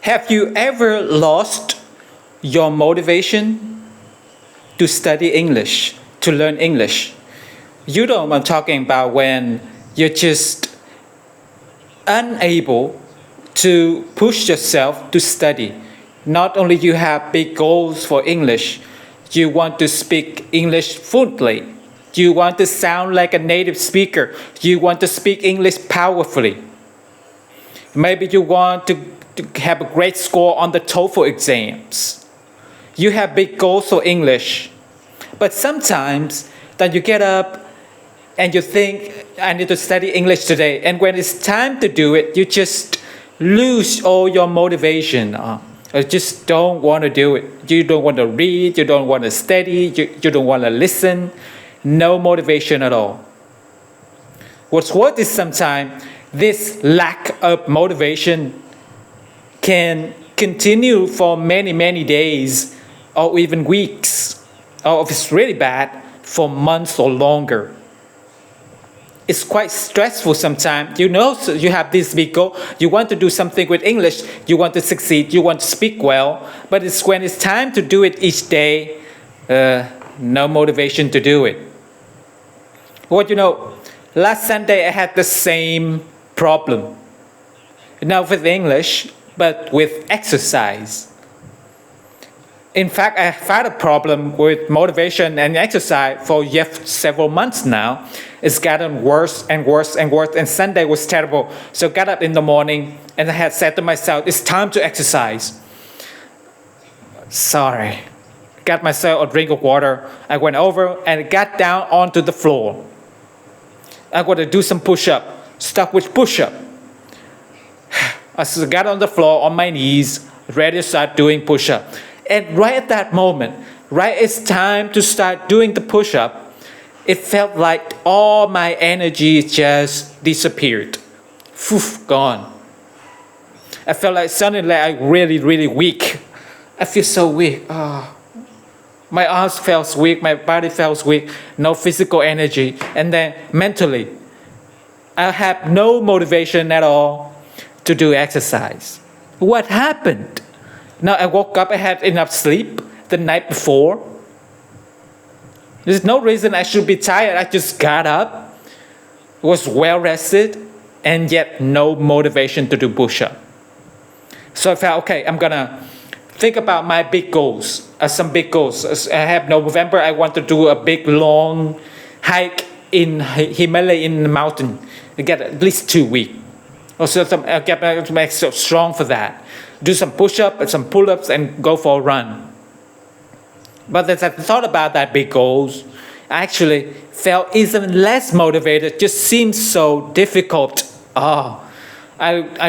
Have you ever lost your motivation to study English, to learn English? You know what I'm talking about when you're just unable to push yourself to study. Not only you have big goals for English, you want to speak English fluently. You want to sound like a native speaker. You want to speak English powerfully. Maybe you want to have a great score on the TOEFL exams. You have big goals for English. But sometimes that you get up and you think, I need to study English today. And when it's time to do it, you just lose all your motivation. You just don't want to do it. You don't want to read. You don't want to study. You don't want to listen. No motivation at all. What's worse is sometimes this lack of motivation can continue for many, many days or even weeks. Or if it's really bad, for months or longer. It's quite stressful sometimes. You know, so you have this big goal. You want to do something with English. You want to succeed. You want to speak well. But it's when it's time to do it each day, no motivation to do it. Well, you know, last Sunday I had the same problem. Not with English, but with exercise. In fact, I've had a problem with motivation and exercise for several months now. It's gotten worse and worse and worse, and Sunday was terrible. So I got up in the morning and I had said to myself, it's time to exercise. Sorry. Got myself a drink of water. I went over and got down onto the floor. I got to do some push-up. Stuck with push-up. I got on the floor on my knees, ready to start doing push-up. And right at that moment, right as time to start doing the push-up, it felt like all my energy just disappeared. Gone. I felt like suddenly I'm really, really weak. I feel so weak. My arms felt weak, my body felt weak, no physical energy. And then mentally, I have no motivation at all to do exercise. What happened? Now I woke up, I had enough sleep the night before. There's no reason I should be tired. I just got up, was well rested, and yet no motivation to do push-up. So I felt, okay, I'm gonna think about my big goals, some big goals. I have November, I want to do a big long hike in Himalayan mountain. I get at least 2 weeks. Also, I get myself strong for that. Do some push-ups and some pull-ups and go for a run. But as I thought about that big goals, I actually felt even less motivated. It just seemed so difficult. I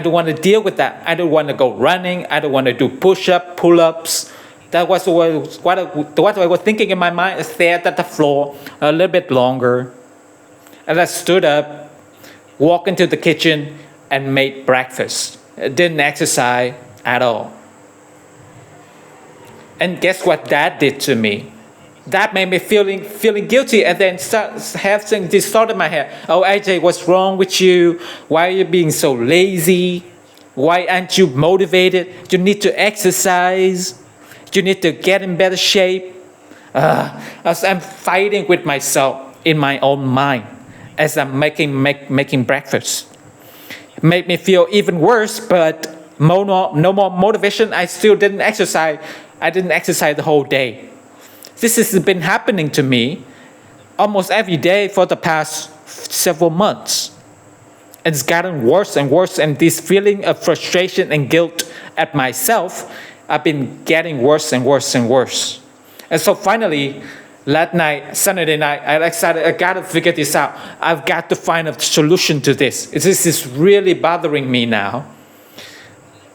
don't want to deal with that. I don't want to go running. I don't want to do push-ups, pull-ups. That was what I was thinking in my mind. I stared at the floor a little bit longer. And I stood up, walked into the kitchen, and made breakfast. I didn't exercise at all. And guess what that did to me? That made me feeling guilty, and then have this thought in my head. Oh, AJ, what's wrong with you? Why are you being so lazy? Why aren't you motivated? You need to exercise. You need to get in better shape. As I'm fighting with myself in my own mind as I'm making breakfast. It made me feel even worse, but no more motivation. I still didn't exercise. I didn't exercise the whole day. This has been happening to me almost every day for the past several months. It's gotten worse and worse, and this feeling of frustration and guilt at myself, I've been getting worse and worse and worse. And so finally, last night, Saturday night, I decided I gotta figure this out. I've got to find a solution to this. This is really bothering me now.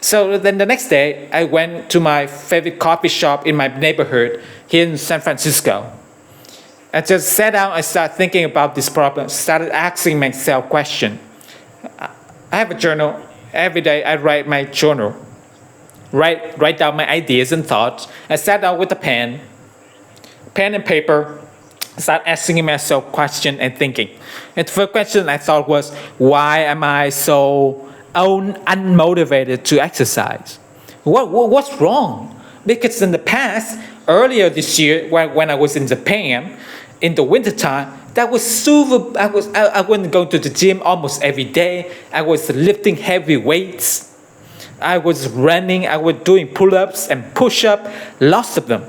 So then the next day, I went to my favorite coffee shop in my neighborhood here in San Francisco. I just sat down and started thinking about this problem, started asking myself questions. I have a journal. Every day I write my journal, write down my ideas and thoughts. I sat down with a pen and paper, start asking myself questions and thinking. And the first question I thought was, why am I so unmotivated to exercise? What's wrong? Because in the past, earlier this year, when I was in Japan, in the wintertime, that was super. I wouldn't go to the gym almost every day. I was lifting heavy weights. I was running. I was doing pull-ups and push-ups, lots of them.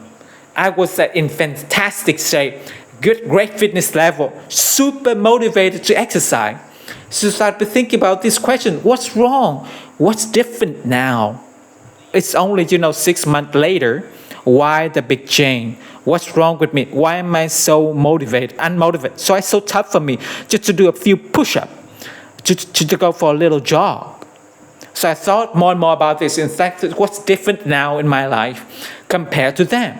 I was in fantastic shape, great fitness level, super motivated to exercise. So start to think about this question: what's wrong? What's different now? It's only 6 months later. Why the big change? What's wrong with me? Why am I so unmotivated? So it's so tough for me just to do a few push-ups, to go for a little jog. So I thought more and more about this. In fact, what's different now in my life compared to them?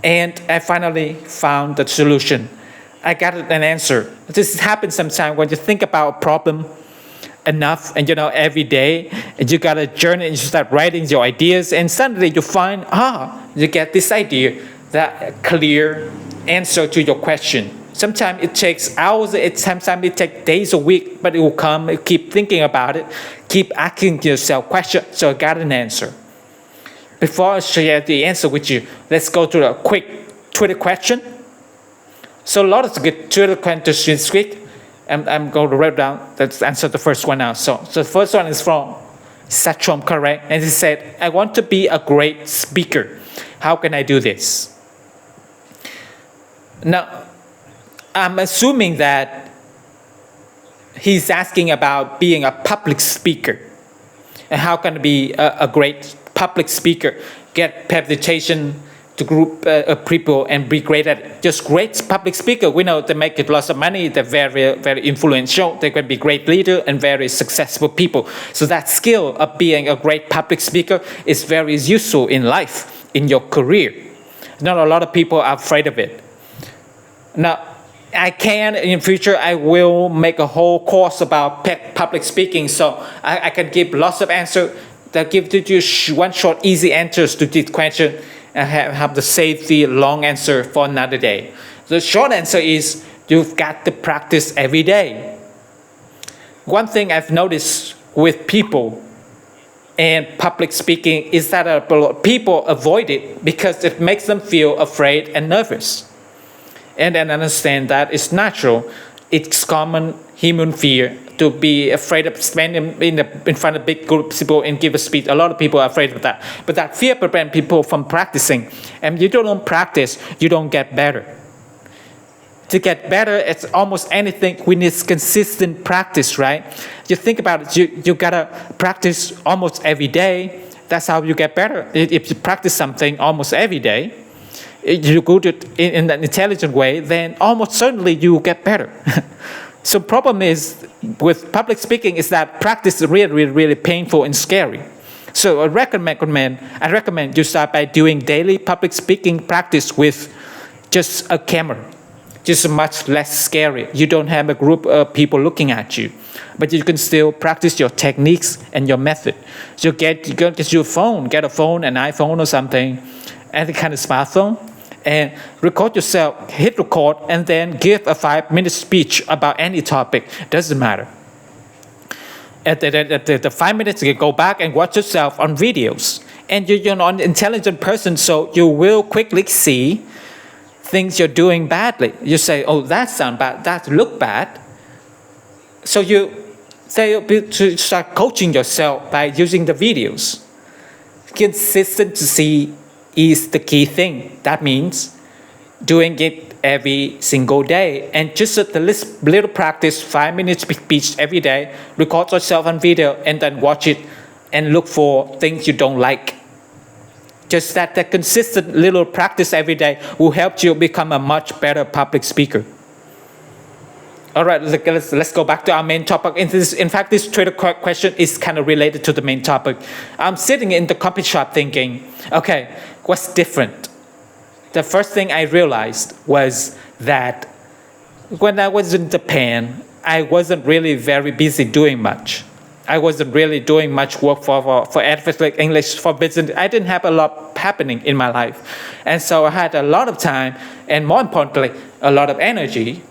And I finally found the solution. I got an answer. This happens sometimes when you think about a problem enough and every day, and you got a journey and you start writing your ideas, and suddenly you find you get this idea, that clear answer to your question. Sometimes it takes hours, sometimes it takes days or weeks, but it will come. You keep thinking about it, keep asking yourself questions. So I got an answer. Before I share the answer with you, let's go to a quick Twitter question. So a lot of good Twitter questions this week. I'm going to write down. Let's answer the first one now. So the first one is from Satchom Correct, and he said, "I want to be a great speaker. How can I do this?" Now, I'm assuming that he's asking about being a public speaker, and how can I be a great public speaker, get reputation to group of people and be great at it. Just great public speaker. We know they make lots of money. They're very, very influential. They can be great leader and very successful people. So that skill of being a great public speaker is very useful in life, in your career. Not a lot of people are afraid of it. Now, in future, I will make a whole course about public speaking. So I can give lots of answers that give you one short, easy answers to this question. I have to save the long answer for another day. The short answer is you've got to practice every day. One thing I've noticed with people and public speaking is that people avoid it because it makes them feel afraid and nervous. And then understand that it's natural. It's common human fear to be afraid of standing in front of big groups of people and give a speech. A lot of people are afraid of that. But that fear prevents people from practicing. And you don't practice, you don't get better. To get better, it's almost anything. We need consistent practice, right? You think about it, you gotta practice almost every day. That's how you get better. If you practice something almost every day, you do it in an intelligent way, then almost certainly you will get better. So problem is with public speaking is that practice is really, really painful and scary. So I recommend you start by doing daily public speaking practice with just a camera, just much less scary. You don't have a group of people looking at you, but you can still practice your techniques and your method. So get your phone, get a phone, an iPhone or something, any kind of smartphone, and record yourself, hit record, and then give a 5-minute speech about any topic. Doesn't matter. At the 5 minutes, you can go back and watch yourself on videos. And you're an intelligent person, so you will quickly see things you're doing badly. You say, "Oh, that sounds bad. That look bad." So you to start coaching yourself by using the videos. Consistency is the key thing. That means doing it every single day, and just a little practice, 5 minutes speech every day, record yourself on video, and then watch it and look for things you don't like. Just that consistent little practice every day will help you become a much better public speaker. All right, let's go back to our main topic. In fact, this Twitter question is kind of related to the main topic. I'm sitting in the coffee shop thinking, okay, what's different? The first thing I realized was that when I was in Japan, I wasn't really very busy doing much. I wasn't really doing much work for advanced English, for business. I didn't have a lot happening in my life. And so I had a lot of time, and more importantly, a lot of energy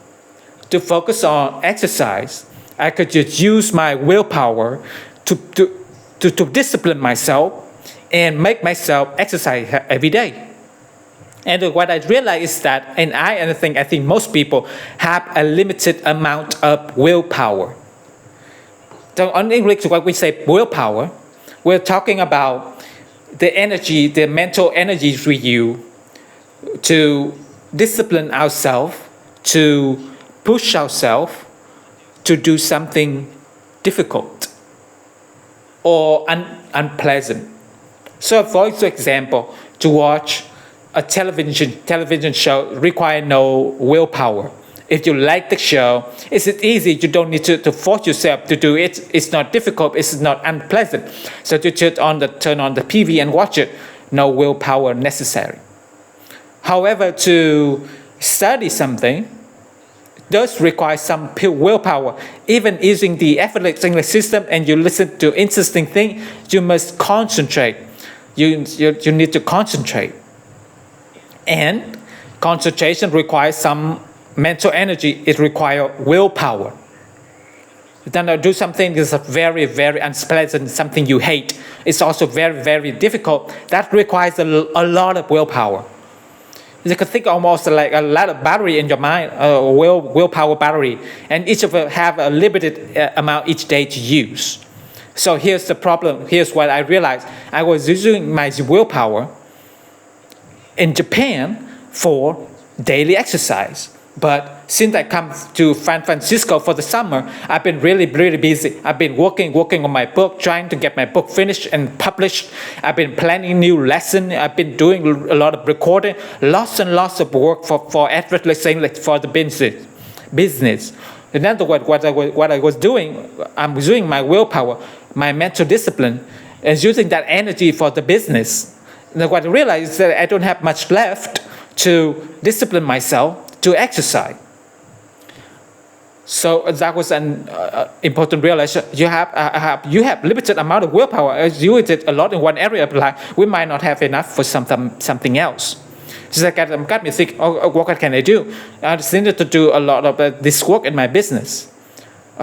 to focus on exercise. I could just use my willpower to to discipline myself and make myself exercise every day. And what I realized is that, and I think most people have a limited amount of willpower. So in English, when we say willpower, we're talking about the energy, the mental energy we use to discipline ourselves, to push ourselves to do something difficult or unpleasant. So for example, to watch a television show requires no willpower. If you like the show, it's easy. You don't need to force yourself to do it. It's not difficult. It's not unpleasant. So to turn on the TV and watch it, no willpower necessary. However, to study something does require some willpower. Even using the effortless English system and you listen to interesting things, you must concentrate. You need to concentrate. And concentration requires some mental energy. It requires willpower. Then do something that's very, very unpleasant, something you hate. It's also very, very difficult. That requires a lot of willpower. You can think almost like a lot of battery in your mind, willpower battery, and each of them have a limited amount each day to use. So here's the problem. Here's what I realized. I was using my willpower in Japan for daily exercise. But since I come to San Francisco for the summer, I've been really, really busy. I've been working on my book, trying to get my book finished and published. I've been planning new lessons. I've been doing a lot of recording, lots and lots of work for effortless English for the business. In other words, what I was doing, I'm using my willpower, my mental discipline, and using that energy for the business. And what I realized is that I don't have much left to discipline myself to exercise. So that was an important realization. You have limited amount of willpower. As you did a lot in one area of life, we might not have enough for something else. So that got me think, what can I do? I needed to do a lot of this work in my business.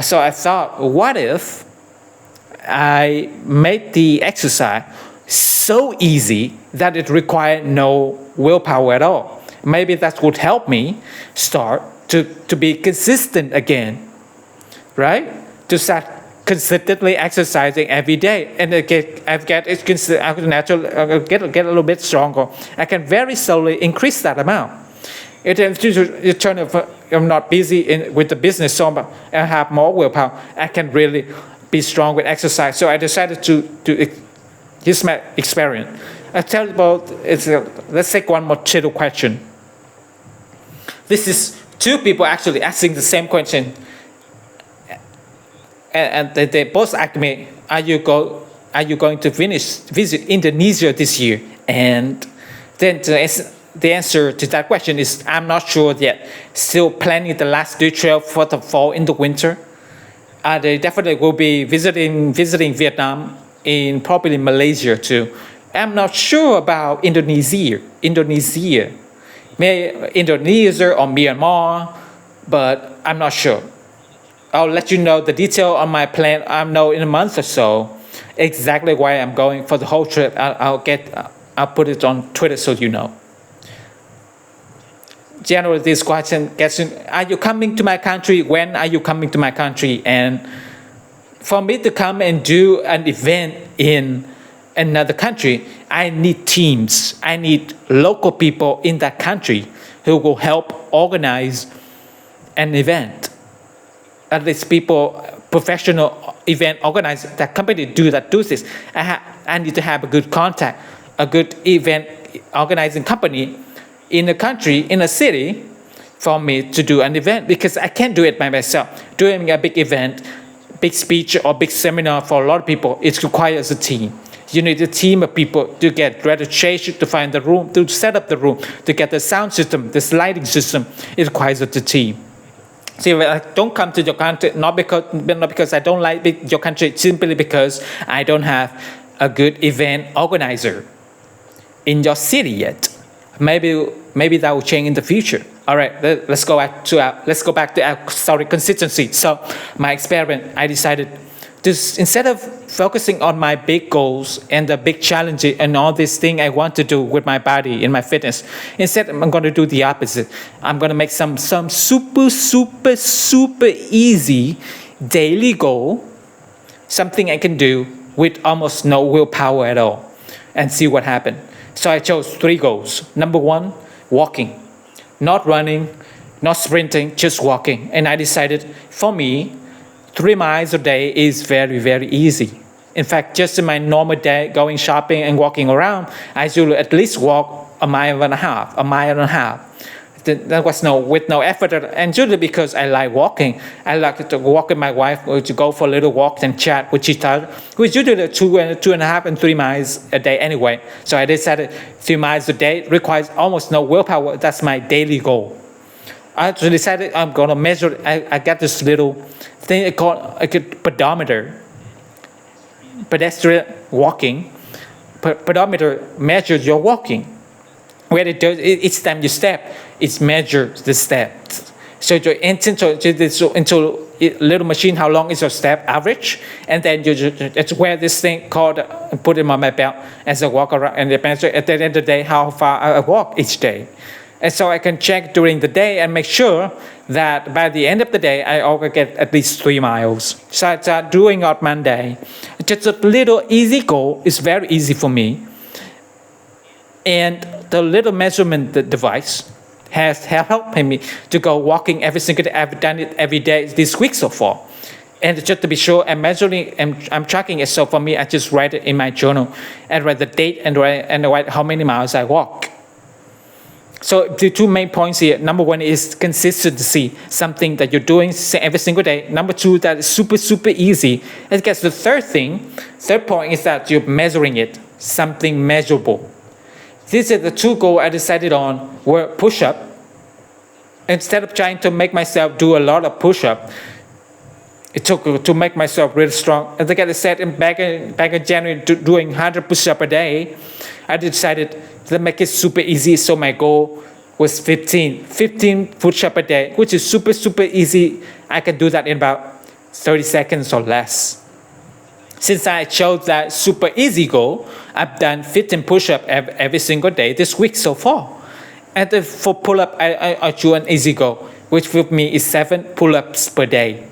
So I thought, what if I made the exercise so easy that it required no willpower at all? Maybe that would help me start to be consistent again, right? To start consistently exercising every day, and I get a little bit stronger. I can very slowly increase that amount. If I'm not busy with the business so much and have more willpower, I can really be strong with exercise. So I decided to use my experience. I tell you about let's take one more little question. This is two people actually asking the same question, and they both asked me, "Are you going to visit Indonesia this year?" And then the answer to that question is, I'm not sure yet. Still planning the last day trail for the fall in the winter. They definitely will be visiting Vietnam, in probably Malaysia too. I'm not sure about Indonesia, maybe Indonesia or Myanmar, but I'm not sure. I'll let you know the detail on my plan. I'll know in a month or so exactly where I'm going for the whole trip. I'll put it on Twitter so you know. Generally, this question gets in, are you coming to my country? When are you coming to my country? And for me to come and do an event in another country, I need teams. I need local people in that country who will help organize an event. At least people, professional event organizers, that company do this. I need to have a good contact, a good event organizing company in a country, in a city, for me to do an event, because I can't do it by myself. Doing a big event, big speech or big seminar for a lot of people, it requires a team. You need a team of people to get registration, to find the room, to set up the room, to get the sound system, the lighting system. It requires a team. See, I don't come to your country not because I don't like your country, simply because I don't have a good event organizer in your city yet. Maybe that will change in the future. All right, let's go back to our consistency. So my experiment, I decided Just instead of focusing on my big goals and the big challenges and all these things I want to do with my body and my fitness, instead I'm going to do the opposite. I'm going to make some super easy daily goal, something I can do with almost no willpower at all, and see what happens. So I chose 3 goals. Number 1, walking, not running, not sprinting, just walking. And I decided for me, 3 miles a day is very easy. In fact, just in my normal day, going shopping and walking around, I usually at least walk a mile and a half. That was with no effort. And usually because I like walking, I like to walk with my wife or to go for a little walk and chat with each other, which usually 2.5 and 3 miles a day anyway. So I decided 3 miles a day requires almost no willpower. That's my daily goal. I decided I'm going to measure. I got this little thing called a pedometer. Pedestrian walking. Pedometer measures your walking. Where it does, each time you step, it measures the steps. So you enter into a little machine, how long is your step average, and then it's where this thing called, put it on my belt as I walk around, and it measures at the end of the day how far I walk each day. And so I can check during the day and make sure that by the end of the day, I always get at least 3 miles. So I start doing on Monday. Just a little easy goal is very easy for me. And the little measurement device has helped me to go walking every single day. I've done it every day this week so far. And just to be sure, I'm measuring and I'm tracking it. So for me, I just write it in my journal and write the date and write how many miles I walk. So the 2 main points here. Number 1 is consistency, something that you're doing every single day. Number 2, that is super easy. And I guess the third point is that you're measuring it, something measurable. These are the 2 goals I decided on were push-up. Instead of trying to make myself do a lot of push-up, it took to make myself really strong. And like I said, back in January, doing 100 push-ups a day, I decided to make it super easy. So my goal was 15 push-ups a day, which is super easy. I can do that in about 30 seconds or less. Since I chose that super easy goal, I've done 15 push-ups every single day this week so far. And for pull-up, I chose an easy goal, which for me is 7 pull-ups per day.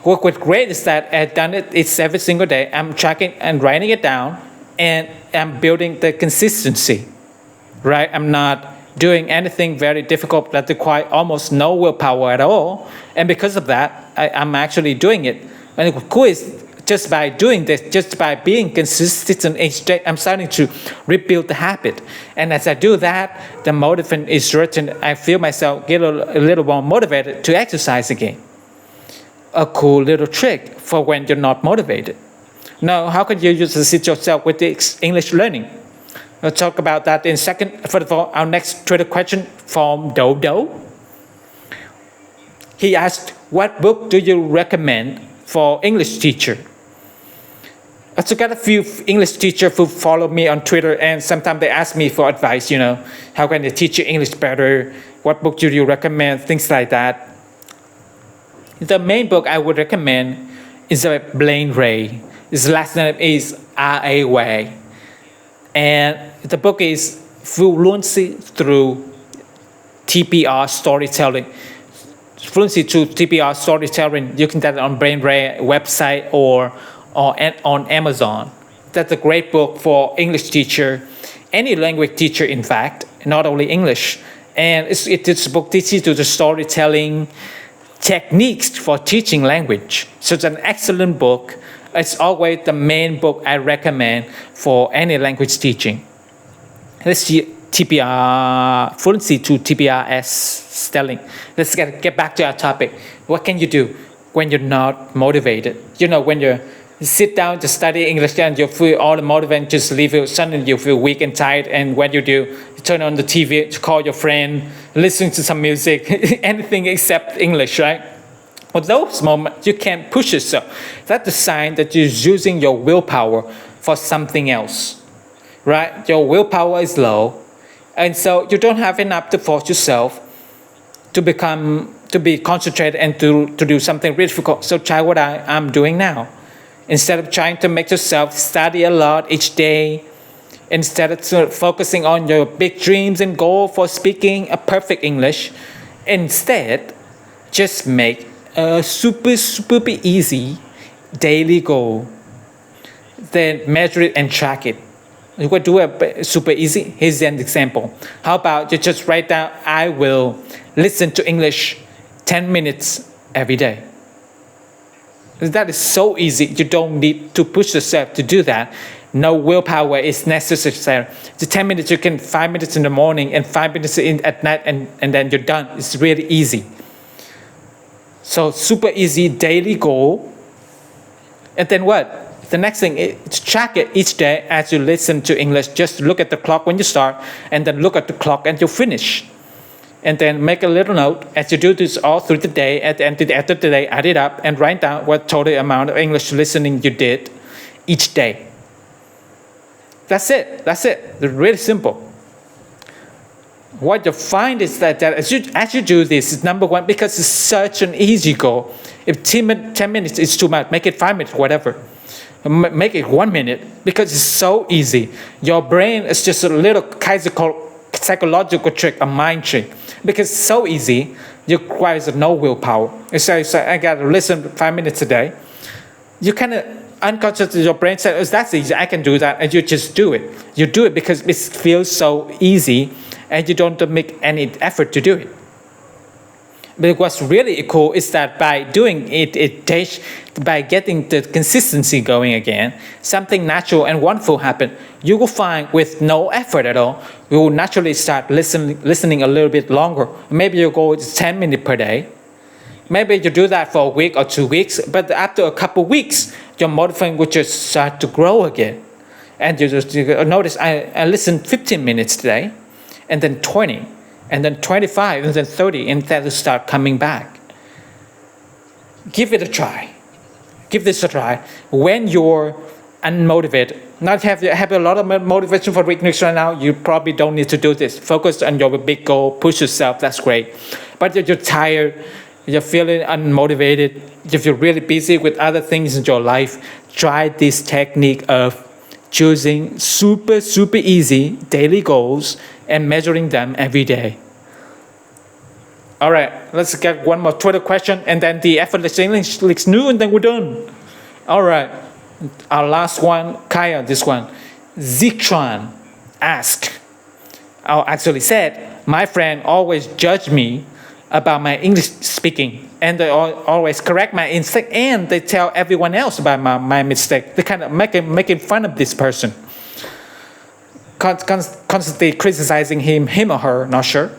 What was great is that I've done it's every single day. I'm tracking and writing it down, and I'm building the consistency, right? I'm not doing anything very difficult that requires almost no willpower at all. And because of that, I'm actually doing it. And the cool is just by doing this, just by being consistent each day, I'm starting to rebuild the habit. And as I do that, the motivation is written. I feel myself get a little more motivated to exercise again. A cool little trick for when you're not motivated. Now, how can you use assist yourself with the English learning? We'll talk about that in a second. First of all, our next Twitter question from Dodo. He asked, what book do you recommend for English teacher? I've got a few English teachers who follow me on Twitter, and sometimes they ask me for advice, how can they teach you English better? What book do you recommend? Things like that. The main book I would recommend is Blaine Ray. His last name is R.A. Way. And the book is Fluency Through TPR Storytelling. Fluency Through TPR Storytelling, you can get it on Blaine Ray website or on Amazon. That's a great book for English teacher, any language teacher in fact, not only English. And it's a book teaches you the storytelling techniques for teaching language. So it's an excellent book. It's always the main book I recommend for any language teaching. Let's see TPR, Fluency to TPRS spelling. Let's get back to our topic. What can you do when you're not motivated? When you sit down to study English and you feel all the motivation just leave you, suddenly you feel weak and tired, and what you do, you turn on the TV to call your friend, listen to some music, anything except English, right? For those moments, you can't push yourself. That's a sign that you're using your willpower for something else, right? Your willpower is low, and so you don't have enough to force yourself to to be concentrated and to do something really difficult. So try what I'm doing now. Instead of trying to make yourself study a lot each day, instead of focusing on your big dreams and goal for speaking a perfect English, instead, just make a super easy daily goal. Then measure it and track it. You could do it super easy. Here's an example. How about you just write down, I will listen to English 10 minutes every day. That is so easy. You don't need to push yourself to do that. No willpower is necessary. The 10 minutes, you can 5 minutes in the morning and 5 minutes at night, and then you're done. It's really easy. So super easy daily goal. And then what? The next thing is track it each day as you listen to English. Just look at the clock when you start, and then look at the clock and you finish. And then make a little note as you do this all through the day. At the end of the day, add it up and write down what total amount of English listening you did each day. That's it. It's really simple. What you find is that as you do this, number one, because it's such an easy goal. If 10 minutes is too much, make it 5 minutes, whatever. Make it 1 minute, because it's so easy. Your brain is just a little kind of psychological trick, a mind trick. Because it's so easy, it requires no willpower. So I got to listen 5 minutes a day. You kind of unconsciously, your brain says, oh, that's easy, I can do that, and you just do it. You do it because it feels so easy, and you don't make any effort to do it. But what's really cool is that by doing it, by getting the consistency going again, something natural and wonderful happen. You will find with no effort at all, you will naturally start listening a little bit longer. Maybe your goal is 10 minutes per day. Maybe you do that for a week or 2 weeks, but after a couple of weeks, your motivation will just start to grow again. And you notice, I listen 15 minutes today, and then 20. And then 25, and then 30, and then start coming back. Give it a try. Give this a try. When you're unmotivated, not have a lot of motivation for English right now, you probably don't need to do this. Focus on your big goal, push yourself, that's great. But if you're tired, you're feeling unmotivated, if you're really busy with other things in your life, try this technique of choosing super easy daily goals and measuring them every day. All right, let's get one more Twitter question, and then the effortless English leaks new, and then we're done. All right, our last one, Kaya, this one. Zitron asked, actually said, my friend always judge me about my English speaking, and they always correct my mistake, and they tell everyone else about my mistake. They kind of making fun of this person, constantly criticizing him or her, not sure,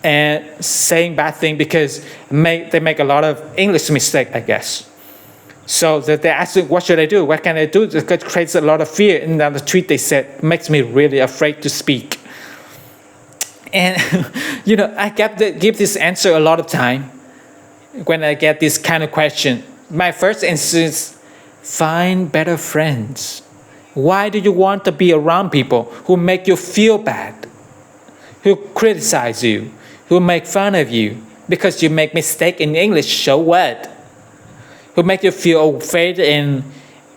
and saying bad things because they make a lot of English mistake, I guess. So that they ask, what should I do? What can I do? It creates a lot of fear. In the tweet they said, makes me really afraid to speak. And, I give this answer a lot of time when I get this kind of question. My first answer is, find better friends. Why do you want to be around people who make you feel bad, who criticize you, who make fun of you because you make mistake in English? So what? Who make you feel afraid and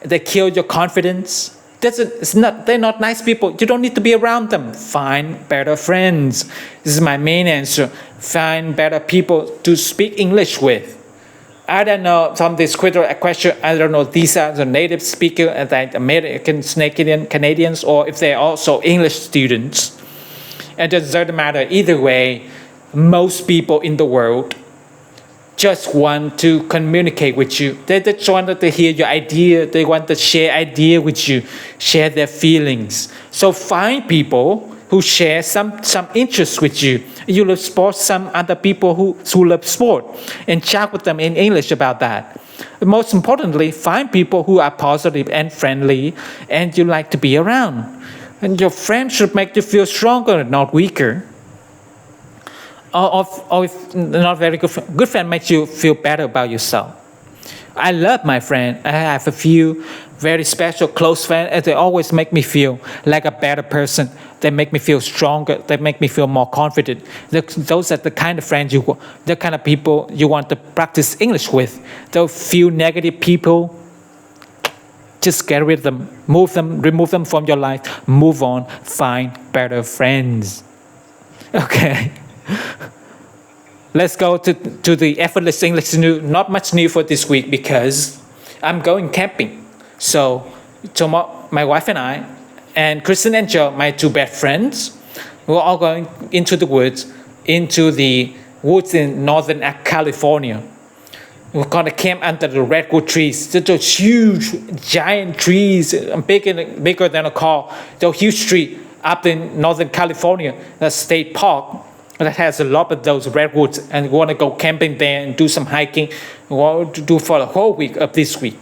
they kill your confidence? They're not nice people. You don't need to be around them. Find better friends. This is my main answer. Find better people to speak English with. I don't know, from this question, I don't know, these are the native speakers, like Americans, Canadians, or if they're also English students. It doesn't matter. Either way, most people in the world just want to communicate with you. They just want to hear your idea. They want to share idea with you, share their feelings. So find people who share some interest with you. You love sports, some other people who love sport, and chat with them in English about that. Most importantly, find people who are positive and friendly and you like to be around. And your friends should make you feel stronger, not weaker. Or if not very good friend makes you feel better about yourself. I love my friend. I have a few very special close friends, and they always make me feel like a better person. They make me feel stronger. They make me feel more confident. Those are the kind of friends the kind of people you want to practice English with. Those few negative people, just get rid of them, remove them from your life, move on, find better friends. Okay. Let's go to the effortless English new. Not much new for this week because I'm going camping. So tomorrow, my wife and I, and Kristen and Joe, my two best friends, we're all going into the woods in Northern California. We're gonna camp under the redwood trees. Those huge, giant trees, bigger than a car. Those huge trees up in Northern California, the state park that has a lot of those redwoods, and we want to go camping there and do some hiking. We want to do for the whole week of this week.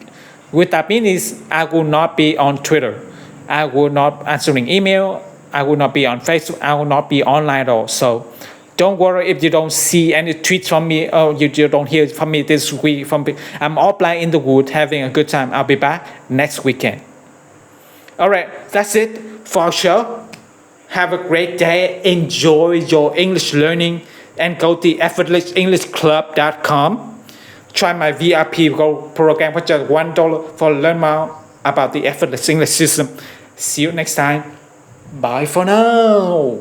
What that means is I will not be on Twitter. I will not answering email. I will not be on Facebook. I will not be online at all. So don't worry if you don't see any tweets from me or you don't hear from me this week. I'm offline in the wood having a good time. I'll be back next weekend. All right, that's it for our show. Have a great day. Enjoy your English learning and go to effortlessenglishclub.com. Try my VIP program for just $1 for learn more about the effortless English system. See you next time. Bye for now.